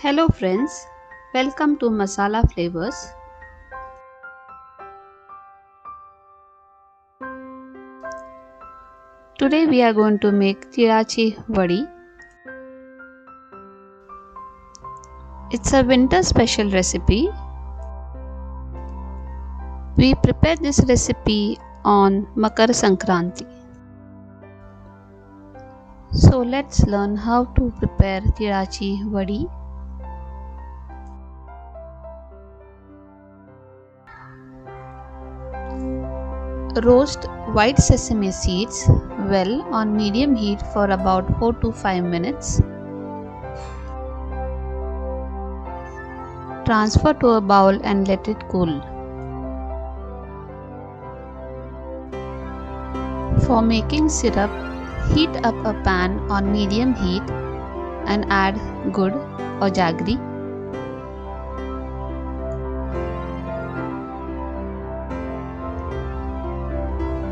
Hello friends, welcome to Masala Flavors. Today we are going to make tilachivadi. It's a winter special recipe. We prepare this recipe on Makar Sankranti. So let's learn how to prepare tilachivadi. Roast white sesame seeds well on medium heat for about 4 to 5 minutes. Transfer to a bowl and let it cool. For making syrup, heat up a pan on medium heat and add Gudh or Jaggery.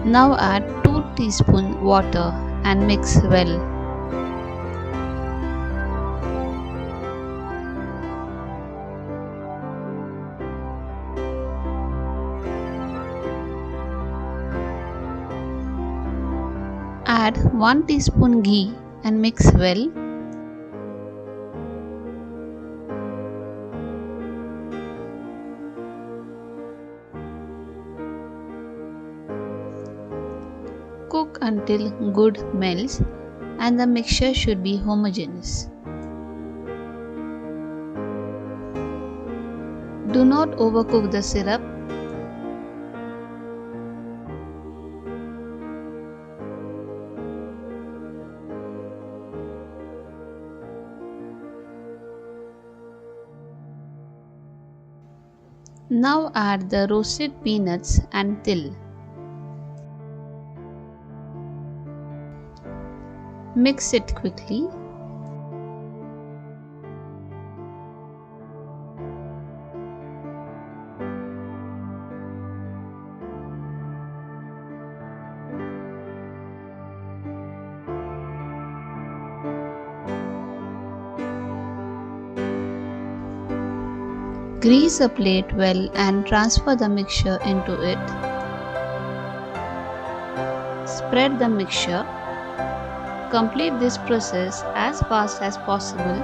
Now add 2 teaspoons water and mix well. Add 1 teaspoon ghee and mix well. Cook until Gudh melts and the mixture should be homogeneous. Do not overcook the syrup. Now add the roasted peanuts and til. Mix it quickly. Grease a plate well and transfer the mixture into it. Spread the mixture. Complete this process as fast as possible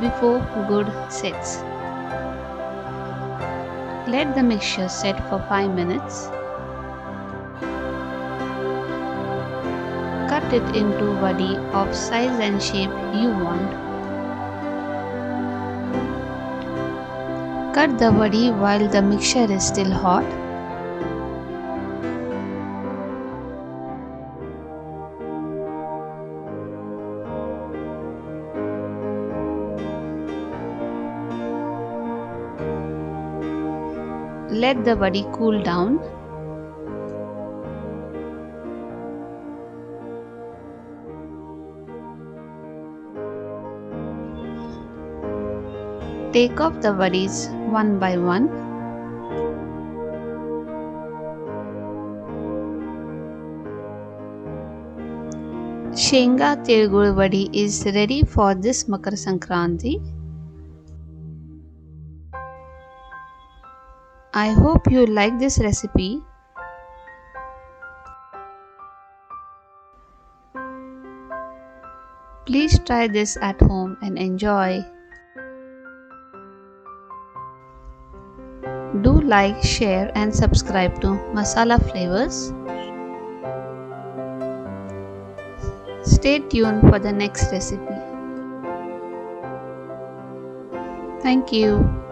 before Gudh sets. Let the mixture set for 5 minutes. Cut it into vadi of size and shape you want. Cut the vadi while the mixture is still hot. Let the vadi cool down. Take off the vadis one by one. Shenga Til Vadi is ready for this Makar Sankranti. I hope you like this recipe. Please try this at home and enjoy. Do like, share and subscribe to Masala Flavors. Stay tuned for the next recipe. Thank you.